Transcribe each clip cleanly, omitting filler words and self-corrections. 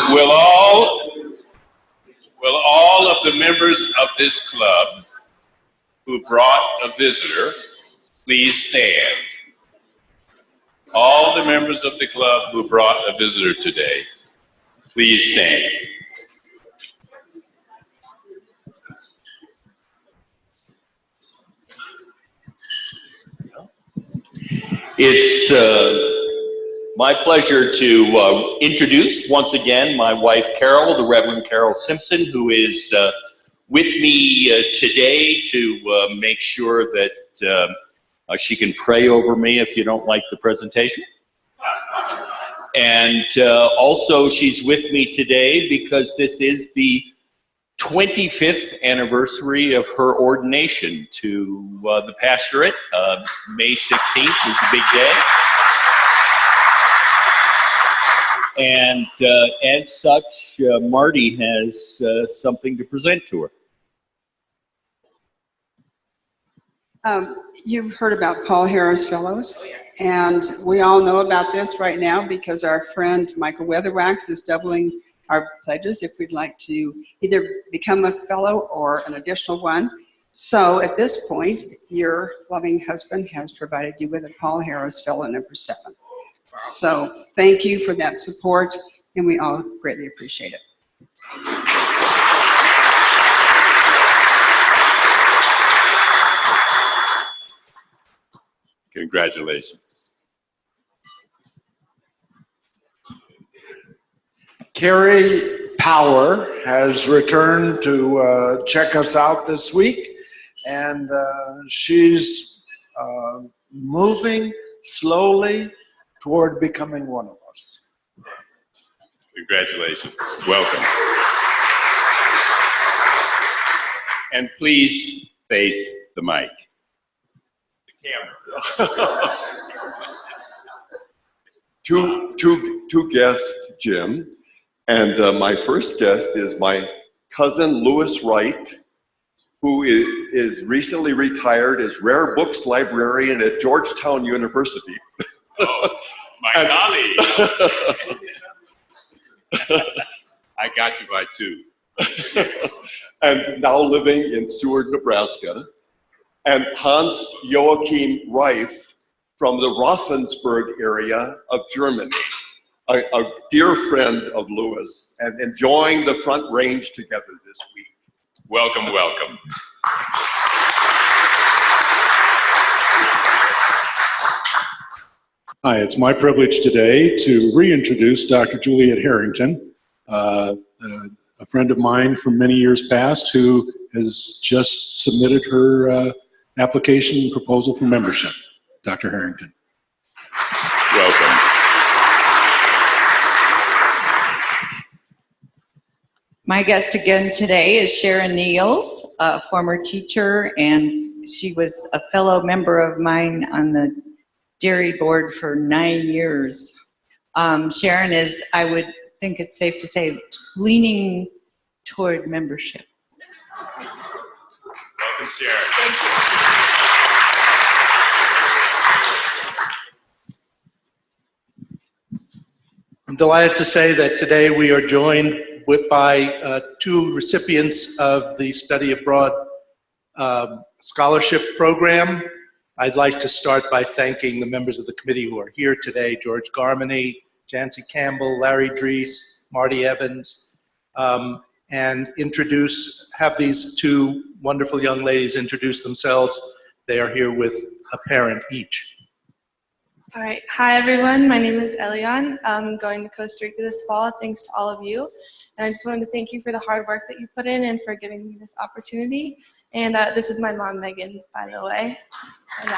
Will all of the members of this club who brought a visitor please stand? All the members of the club who brought a visitor today, please stand. It's my pleasure to introduce once again my wife Carol, the Reverend Carol Simpson, who is with me today to make sure that she can pray over me if you don't like the presentation. And also she's with me today because this is the 25th anniversary of her ordination to the pastorate. May 16th is the big day. And as such, Marty has something to present to her. You've heard about Paul Harris Fellows, and we all know about this right now because our friend Michael Weatherwax is doubling our pledges if we'd like to either become a fellow or an additional one. So at this point, your loving husband has provided you with a Paul Harris Fellow number 7. So thank you for that support, and we all greatly appreciate it. Congratulations. Carrie Power has returned to check us out this week, and she's moving slowly toward becoming one of us. Congratulations. Welcome. And please face the mic. The camera. Two guests, Jim. And my first guest is my cousin, Louis Wright, who is recently retired as rare books librarian at Georgetown University. Oh, my colleague. I got you by 2. And now living in Seward, Nebraska. And Hans Joachim Reif from the Ravensburg area of Germany. A dear friend of Louis, and enjoying the Front Range together this week. Welcome, welcome. Hi, it's my privilege today to reintroduce Dr. Juliet Harrington, a friend of mine from many years past who has just submitted her application and proposal for membership. Dr. Harrington. Welcome. My guest again today is Sharon Niels, a former teacher, and she was a fellow member of mine on the dairy board for 9 years. Sharon is, I would think it's safe to say, leaning toward membership. Welcome, Sharon. Thank you. I'm delighted to say that today we are joined by 2 recipients of the Study Abroad Scholarship Program. I'd like to start by thanking the members of the committee who are here today, George Garmany, Jancy Campbell, Larry Drees, Marty Evans, and have these 2 wonderful young ladies introduce themselves. They are here with a parent each. All right. Hi, everyone. My name is Elian. I'm going to Costa Rica this fall, thanks to all of you. And I just wanted to thank you for the hard work that you put in and for giving me this opportunity. And this is my mom, Megan, by the way. Yeah.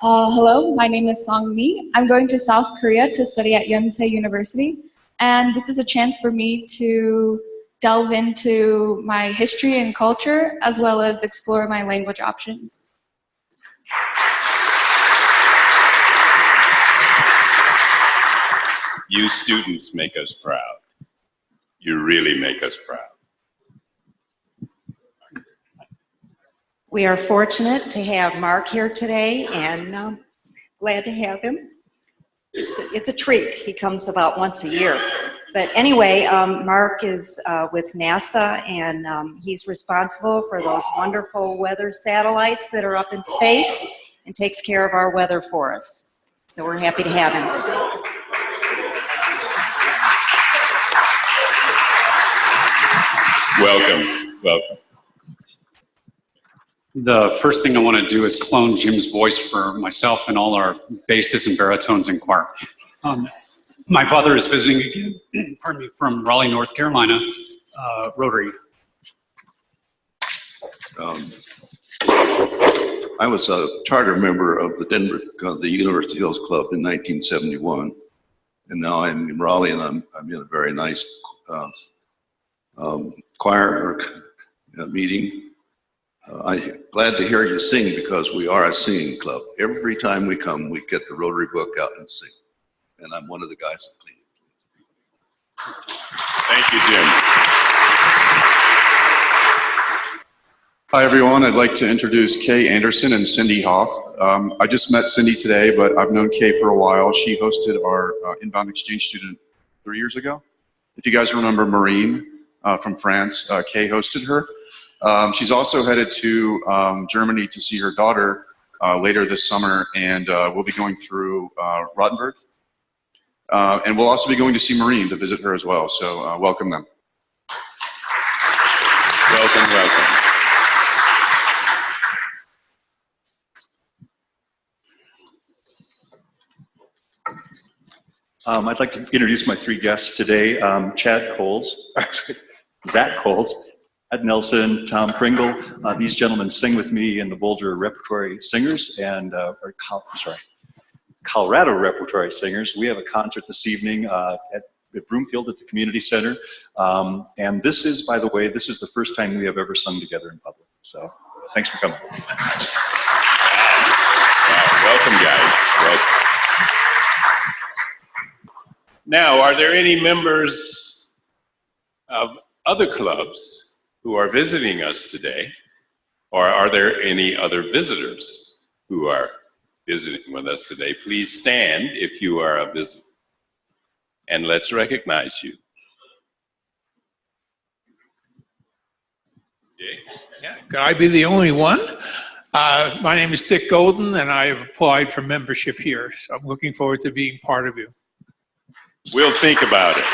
Hello, my name is Song Mi. I'm going to South Korea to study at Yonsei University. And this is a chance for me to delve into my history and culture, as well as explore my language options. You students make us proud. You really make us proud. We are fortunate to have Mark here today, and glad to have him. It's a treat. He comes about once a year. But anyway, Mark is with NASA, and he's responsible for those wonderful weather satellites that are up in space and takes care of our weather for us. So we're happy to have him. Welcome, welcome. The first thing I want to do is clone Jim's voice for myself and all our basses and baritones in choir. My father is visiting again, pardon me, from Raleigh, North Carolina, Rotary. I was a charter member of the University Hills Club in 1971, and now I'm in Raleigh, and I'm in a very nice choir meeting. I'm glad to hear you sing, because we are a singing club. Every time we come, we get the Rotary book out and sing, and I'm one of the guys that clean it. Thank you, Jim. Hi, everyone. I'd like to introduce Kay Anderson and Cindy Hoff. I just met Cindy today, but I've known Kay for a while. She hosted our inbound exchange student 3 years ago. If you guys remember Marine from France, Kay hosted her. She's also headed to Germany to see her daughter later this summer, and we'll be going through Rottenburg. And we'll also be going to see Marine to visit her as well, so welcome them. Welcome, welcome. I'd like to introduce my three guests today. Chad Coles, Zach Coles, Ed Nelson, Tom Pringle. These gentlemen sing with me in the Boulder Repertory Singers and, Colorado Repertory Singers. We have a concert this evening at Broomfield at the Community Center. And this is, by the way, this is the first time we have ever sung together in public. So thanks for coming. Welcome, guys. Welcome. Now, are there any members of other clubs who are visiting us today? Or are there any other visitors who are visiting with us today? Please stand if you are a visitor, and let's recognize you. Okay. Yeah, could I be the only one? My name is Dick Golden, and I have applied for membership here, so I'm looking forward to being part of you. We'll think about it.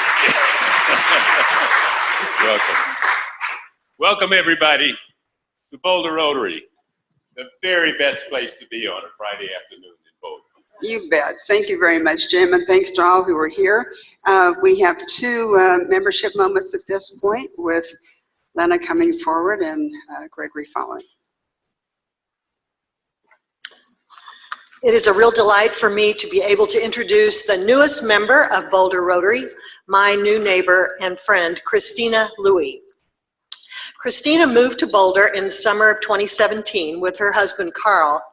Welcome. Welcome, everybody, to Boulder Rotary, the very best place to be on a Friday afternoon in Boulder. You bet. Thank you very much, Jim, and thanks to all who are here. We have two membership moments at this point, with Lena coming forward and Gregory following. It is a real delight for me to be able to introduce the newest member of Boulder Rotary, my new neighbor and friend, Christina Louie. Christina moved to Boulder in the summer of 2017 with her husband, Carl,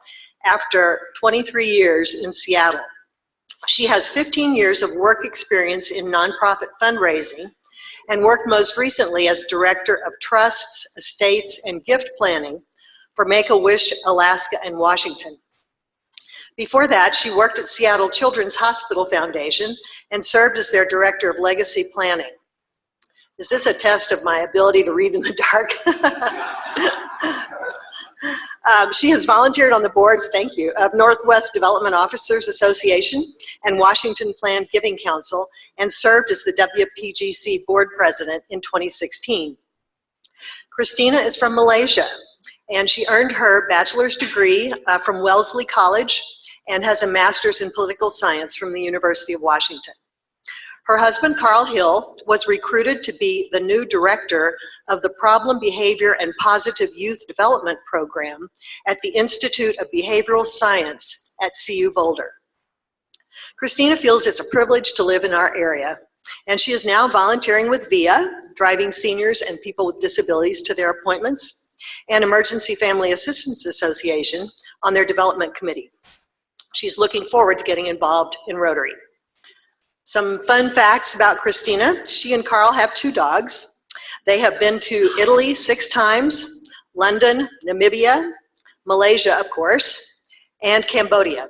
after 23 years in Seattle. She has 15 years of work experience in nonprofit fundraising and worked most recently as Director of Trusts, Estates, and Gift Planning for Make-A-Wish, Alaska, and Washington. Before that, she worked at Seattle Children's Hospital Foundation and served as their Director of Legacy Planning. Is this a test of my ability to read in the dark? She has volunteered on the boards, thank you, of Northwest Development Officers Association and Washington Planned Giving Council, and served as the WPGC Board President in 2016. Christina is from Malaysia, and she earned her bachelor's degree from Wellesley College and has a master's in political science from the University of Washington. Her husband, Carl Hill, was recruited to be the new director of the Problem Behavior and Positive Youth Development Program at the Institute of Behavioral Science at CU Boulder. Christina feels it's a privilege to live in our area, and she is now volunteering with VIA, driving seniors and people with disabilities to their appointments, and Emergency Family Assistance Association on their development committee. She's looking forward to getting involved in Rotary. Some fun facts about Christina. She and Carl have 2 dogs. They have been to Italy 6 times, London, Namibia, Malaysia, of course, and Cambodia.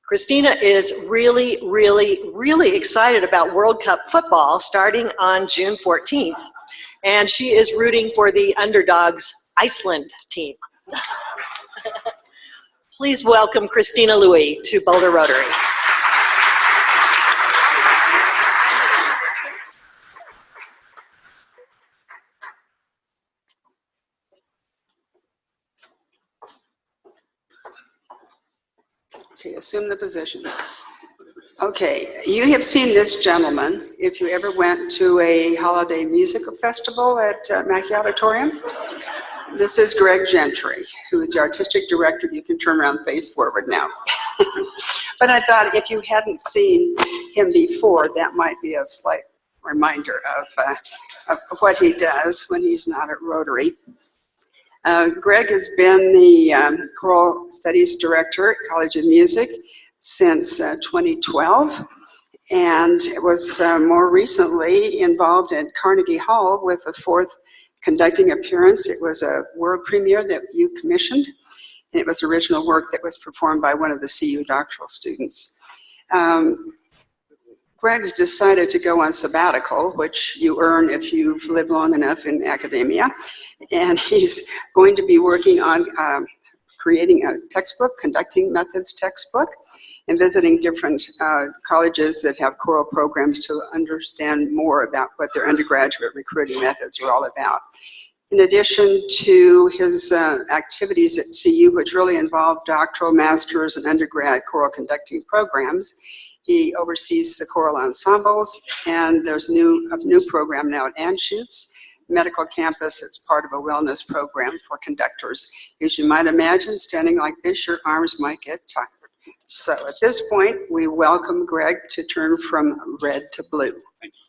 Christina is really, really, really excited about World Cup football starting on June 14th. And she is rooting for the underdogs Iceland team. Please welcome Christina Louis to Boulder Rotary. Okay, assume the position. Okay, you have seen this gentleman if you ever went to a holiday musical festival at Mackey Auditorium. This is Greg Gentry, who is the artistic director. You can turn around, face forward now. But I thought if you hadn't seen him before, that might be a slight reminder of what he does when he's not at Rotary. Greg has been the Choral Studies Director at College of Music since 2012, and was more recently involved at Carnegie Hall with a fourth conducting appearance. It was a world premiere that you commissioned, and it was original work that was performed by one of the CU doctoral students. Greg's decided to go on sabbatical, which you earn if you've lived long enough in academia, and he's going to be working on creating a textbook, conducting methods textbook, and visiting different colleges that have choral programs to understand more about what their undergraduate recruiting methods are all about. In addition to his activities at CU, which really involve doctoral, master's, and undergrad choral conducting programs, he oversees the choral ensembles, and there's a new program now at Anschutz Medical Campus. It's part of a wellness program for conductors. As you might imagine, standing like this, your arms might get tired. So at this point, we welcome Greg to turn from red to blue. Thank you.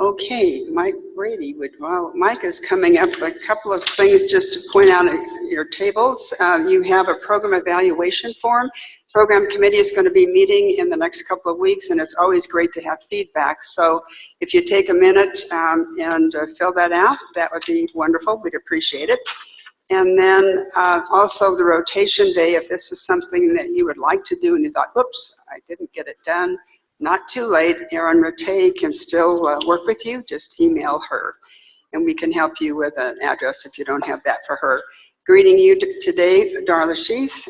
Okay, Mike Brady, while Mike is coming up, a couple of things just to point out at your tables. You have a program evaluation form. Program committee is going to be meeting in the next couple of weeks, and it's always great to have feedback. So if you take a minute and fill that out, that would be wonderful. We'd appreciate it. And then also the rotation day, if this is something that you would like to do and you thought, oops, I didn't get it done, not too late. Erin Rattay can still work with you. Just email her, and we can help you with an address if you don't have that for her. Greeting you today, Darla Sheath.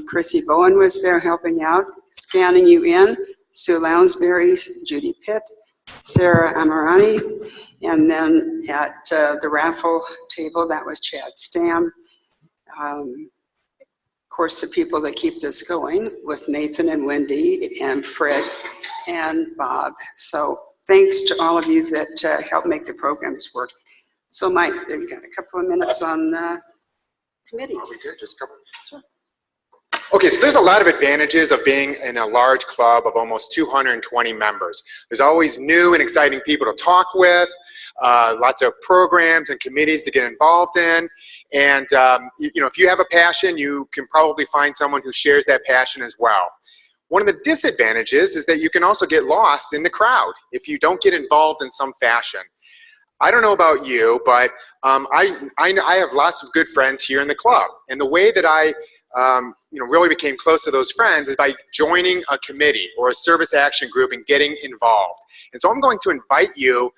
Chrissy Bowen was there helping out. Scanning you in, Sue Lounsbury, Judy Pitt, Sarah Amarani, and then at the raffle table, that was Chad Stam. Of course, the people that keep this going with Nathan and Wendy and Fred and Bob. So thanks to all of you that help make the programs work. So Mike, we've got a couple of minutes on committees. Are we good? Just a couple? Sure. Okay, so there's a lot of advantages of being in a large club of almost 220 members. There's always new and exciting people to talk with, lots of programs and committees to get involved in, and you know, if you have a passion, you can probably find someone who shares that passion as well. One of the disadvantages is that you can also get lost in the crowd if you don't get involved in some fashion. I don't know about you, but I have lots of good friends here in the club, and the way that I really became close to those friends is by joining a committee or a service action group and getting involved. And so I'm going to invite you,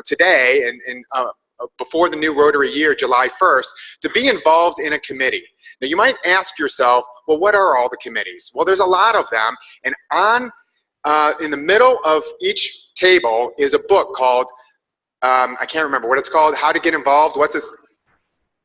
today and before the new Rotary year, July 1st, to be involved in a committee. Now you might ask yourself, well, what are all the committees? Well, there's a lot of them, and in the middle of each table is a book called, I can't remember what it's called, How to Get Involved. What's this?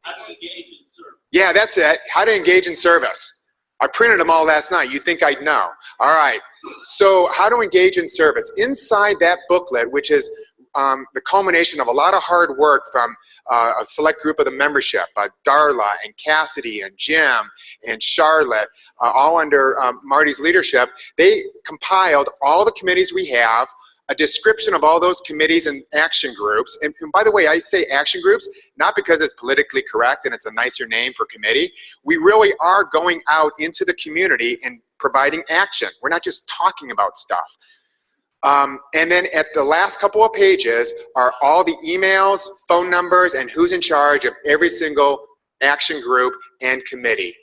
How to engage in service. Yeah, that's it. How to engage in service. I printed them all last night. You think I'd know. All right. So how to engage in service. Inside that booklet, which is the culmination of a lot of hard work from a select group of the membership, Darla and Cassidy and Jim and Charlotte, all under Marty's leadership, they compiled all the committees we have, a description of all those committees and action groups. And by the way, I say action groups, not because it's politically correct and it's a nicer name for committee. We really are going out into the community and providing action. We're not just talking about stuff. And then at the last couple of pages are all the emails, phone numbers, and who's in charge of every single action group and committee.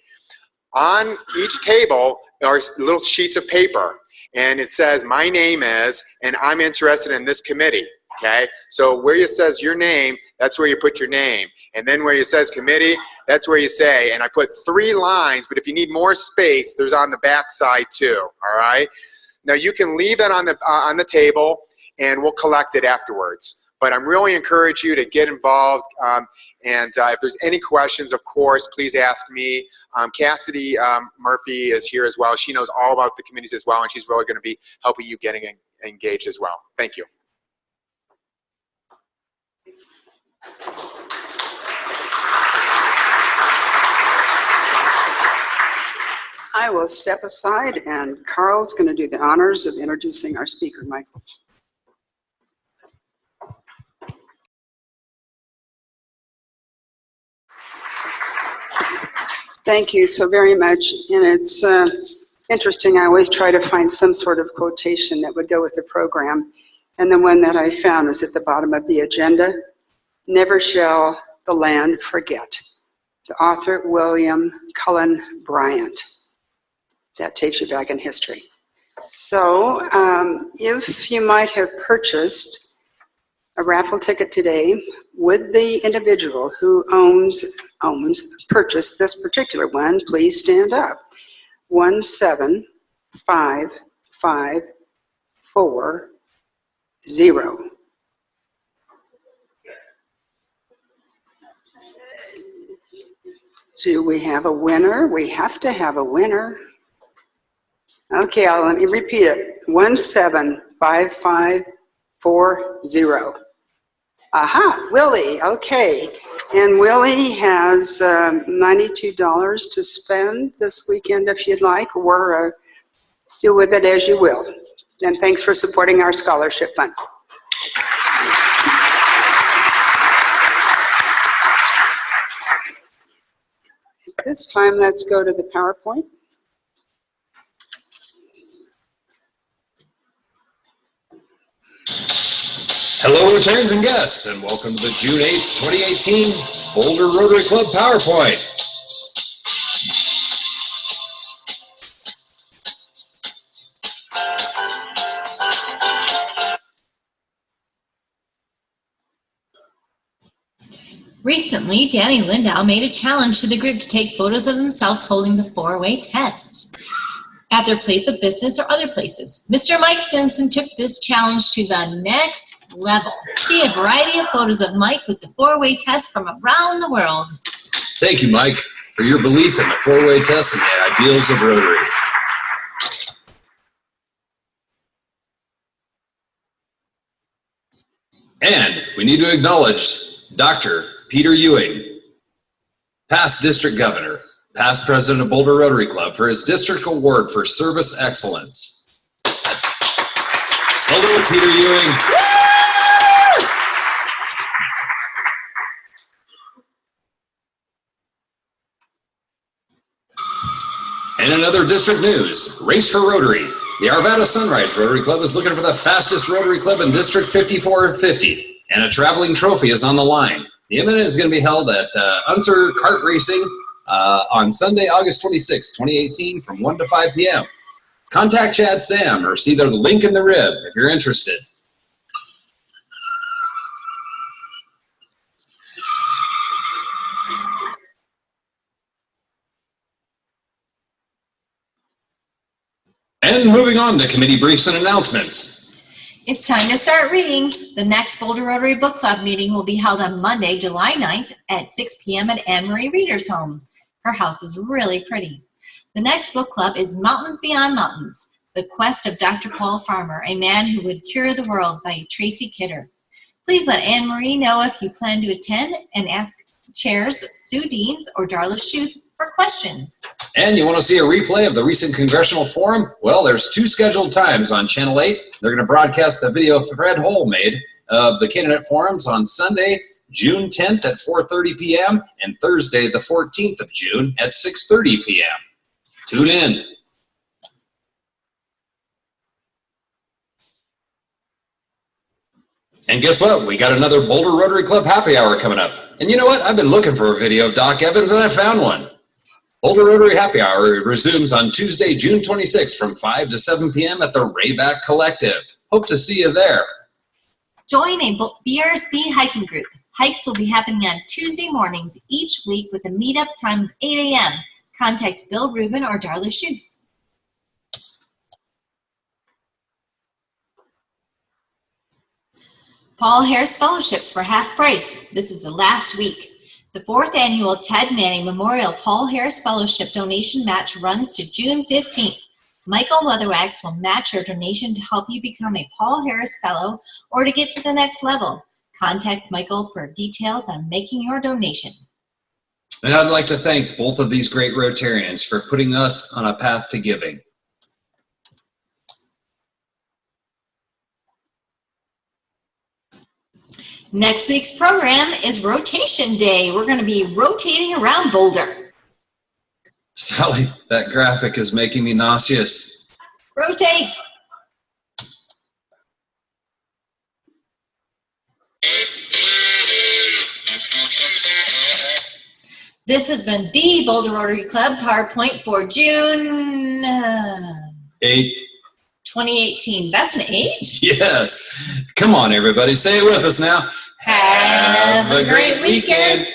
On each table are little sheets of paper, and it says, my name is, and I'm interested in this committee, okay? So where it says your name, that's where you put your name. And then where it says committee, that's where you say, and I put 3 lines, but if you need more space, there's on the back side too, all right? Now you can leave that on the table, and we'll collect it afterwards. But I'm really encourage you to get involved, and if there's any questions, of course, please ask me. Cassidy Murphy is here as well. She knows all about the committees as well, and she's really going to be helping you getting engaged as well. Thank you. I will step aside, and Carl's going to do the honors of introducing our speaker, Michael. Thank you so very much. And it's interesting, I always try to find some sort of quotation that would go with the program. And the one that I found is at the bottom of the agenda. Never shall the land forget. The author, William Cullen Bryant. That takes you back in history. So if you might have purchased a raffle ticket today, would the individual who purchased this particular one please stand up? 17550. Do we have a winner? We have to have a winner. Okay, let me repeat it. 17550. Aha, Willie, okay. And Willie has $92 to spend this weekend if you'd like, or do with it as you will. And thanks for supporting our scholarship fund. This time, let's go to the PowerPoint. Hello, returns and guests, and welcome to the June 8th, 2018 Boulder Rotary Club PowerPoint. Recently, Danny Lindau made a challenge to the group to take photos of themselves holding the 4-way test at their place of business or other places. Mr. Mike Simpson took this challenge to the next level. See a variety of photos of Mike with the 4-way test from around the world. Thank you, Mike, for your belief in the 4-way test and the ideals of Rotary. And we need to acknowledge Dr. Peter Ewing, past district governor, past president of Boulder Rotary Club, for his district award for service excellence. Salute, Peter Ewing. And in other district news, Race for Rotary. The Arvada Sunrise Rotary Club is looking for the fastest Rotary Club in District 5450, and a traveling trophy is on the line. The event is going to be held at Unser Kart Racing on Sunday, August 26, 2018 from 1 to 5 p.m. Contact Chad Sam or see the link in the rib if you're interested. And moving on to committee briefs and announcements. It's time to start reading. The next Boulder Rotary Book Club meeting will be held on Monday, July 9th at 6 p.m. at Anne Marie Reader's Home. Her house is really pretty. The next book club is Mountains Beyond Mountains, The Quest of Dr. Paul Farmer, A Man Who Would Cure the World by Tracy Kidder. Please let Anne Marie know if you plan to attend and ask chairs Sue Deans or Darla Schuth for questions. And you want to see a replay of the recent congressional forum? Well, there's 2 scheduled times on Channel 8. They're going to broadcast the video Fred Hole made of the candidate forums on Sunday, June 10th at 4:30 p.m. and Thursday, the 14th of June at 6:30 p.m. Tune in. And guess what? We got another Boulder Rotary Club happy hour coming up. And you know what? I've been looking for a video of Doc Evans and I found one. Boulder Rotary Happy Hour resumes on Tuesday, June 26th from 5 to 7 p.m. at the Rayback Collective. Hope to see you there. Join a BRC hiking group. Hikes will be happening on Tuesday mornings each week with a meetup time of 8 a.m. Contact Bill Rubin or Darla Schuth. Paul Harris Fellowships for half price. This is the last week. The 4th annual Ted Manning Memorial Paul Harris Fellowship donation match runs to June 15th. Michael Weatherwax will match your donation to help you become a Paul Harris Fellow or to get to the next level. Contact Michael for details on making your donation. And I'd like to thank both of these great Rotarians for putting us on a path to giving. Next week's program is Rotation Day. We're going to be rotating around Boulder. Sally, that graphic is making me nauseous. Rotate. This has been the Boulder Rotary Club PowerPoint for June 8. 2018. That's an 8? Yes. Come on, everybody. Say it with us now. Have a great weekend.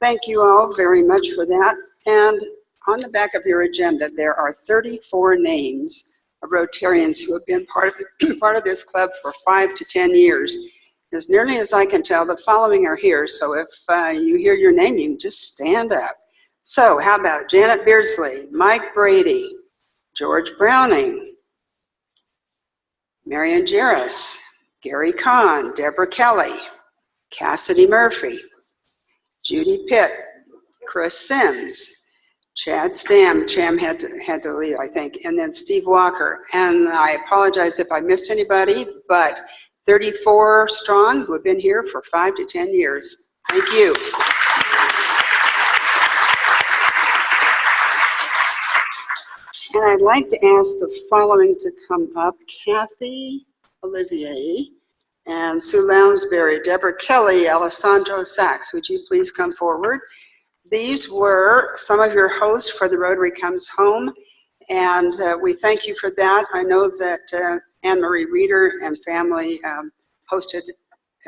Thank you all very much for that. And on the back of your agenda, there are 34 names of Rotarians who have been part of this club for 5 to 10 years. As nearly as I can tell, the following are here, so if you hear your name, you can just stand up. So how about Janet Beardsley, Mike Brady, George Browning, Marion Jarris, Gary Kahn, Deborah Kelly, Cassidy Murphy, Judy Pitt, Chris Sims, Chad Stam, Cham had to leave, I think, and then Steve Walker. And I apologize if I missed anybody, but 34 strong who have been here for 5 to 10 years. Thank you. And I'd like to ask the following to come up: Kathy Olivier and Sue Lounsbury, Deborah Kelly, Alessandro Sachs. Would you please come forward? These were some of your hosts for the Rotary Comes Home, and we thank you for that. I know that Anne-Marie Reeder and family hosted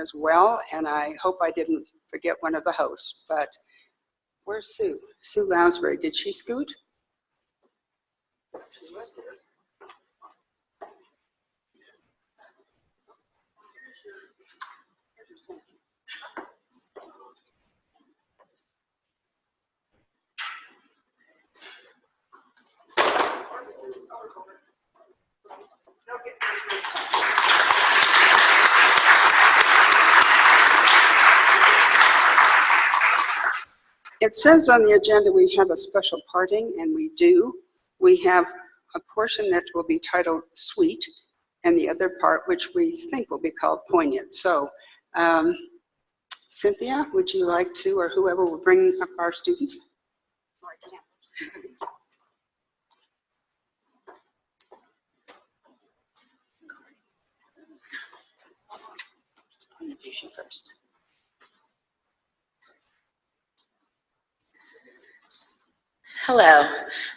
as well, and I hope I didn't forget one of the hosts. But where's Sue? Sue Lounsbury, did she scoot? She was here. It says on the agenda we have a special parting, and we do. We have a portion that will be titled Sweet, and the other part which we think will be called Poignant. So, Cynthia, would you like to, or whoever will bring up our students? I'm going to do you first. Hello,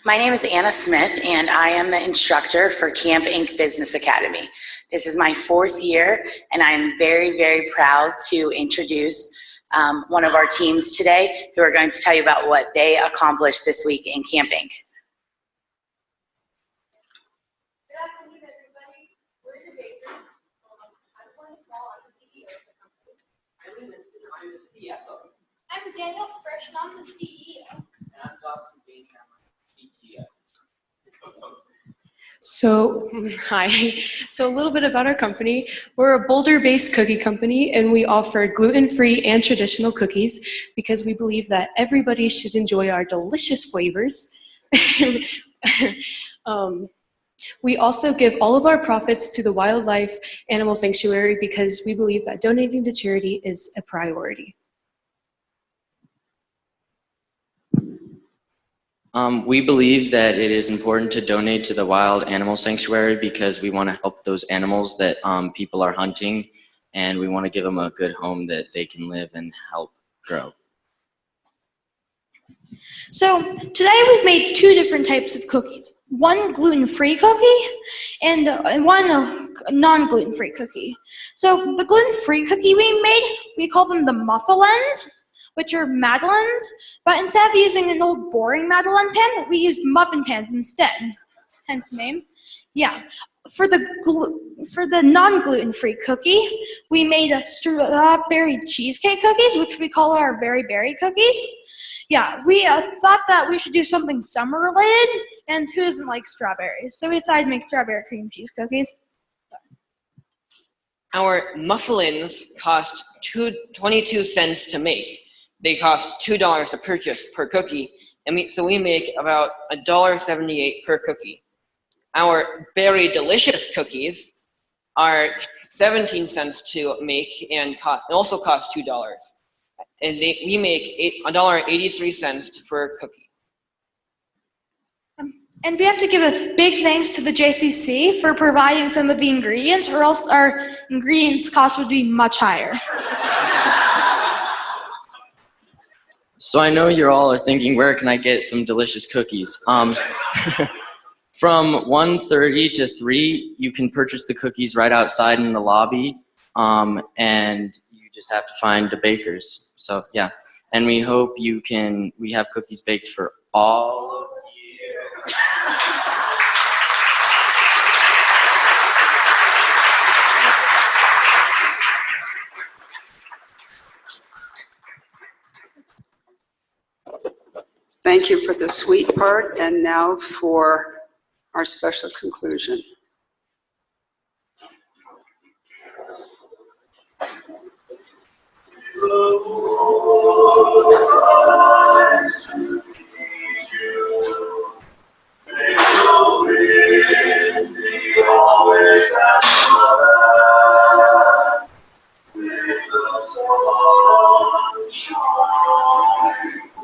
my name is Anna Smith, and I am the instructor for Camp Inc. Business Academy. This is my 4th year, and I'm very, very proud to introduce one of our teams today who are going to tell you about what they accomplished this week in Camp Inc. Good afternoon, everybody. We're the Bakers. I'm Glenn Small. I'm the CEO of the company. I'm the CFO. I'm Daniel Fresh, and I'm the CEO. And I'm Dobson Bainey, I'm CTO. So, hi. So a little bit about our company. We're a Boulder-based cookie company, and we offer gluten-free and traditional cookies because we believe that everybody should enjoy our delicious flavors. We also give all of our profits to the Wildlife Animal Sanctuary because we believe that donating to charity is a priority. We believe that it is important to donate to the Wild Animal Sanctuary because we want to help those animals that people are hunting, and we want to give them a good home that they can live and help grow. So today we've made 2 different types of cookies. One gluten-free cookie and one non-gluten-free cookie. So the gluten-free cookie we made, we call them the muffalins, which are madeleines, but instead of using an old boring madeleine pan, we used muffin pans instead, hence the name. Yeah, for the non-gluten-free cookie, we made a strawberry cheesecake cookies, which we call our Very Berry cookies. Yeah, we thought that we should do something summer related, and who doesn't like strawberries? So we decided to make strawberry cream cheese cookies. Our muffalins cost 22 cents to make. They cost $2 to purchase per cookie, and so we make about $1.78 per cookie. Our Berry Delicious cookies are 17 cents to make and also cost $2. And we make $1.83 per cookie. And we have to give a big thanks to the JCC for providing some of the ingredients, or else our ingredients cost would be much higher. So I know you all are thinking, where can I get some delicious cookies? From 1:30 to 3, you can purchase the cookies right outside in the lobby, and you just have to find the bakers. So yeah, and we hope we have cookies baked for all of you. Thank you for the sweet part, and now for our special conclusion. Sunshine.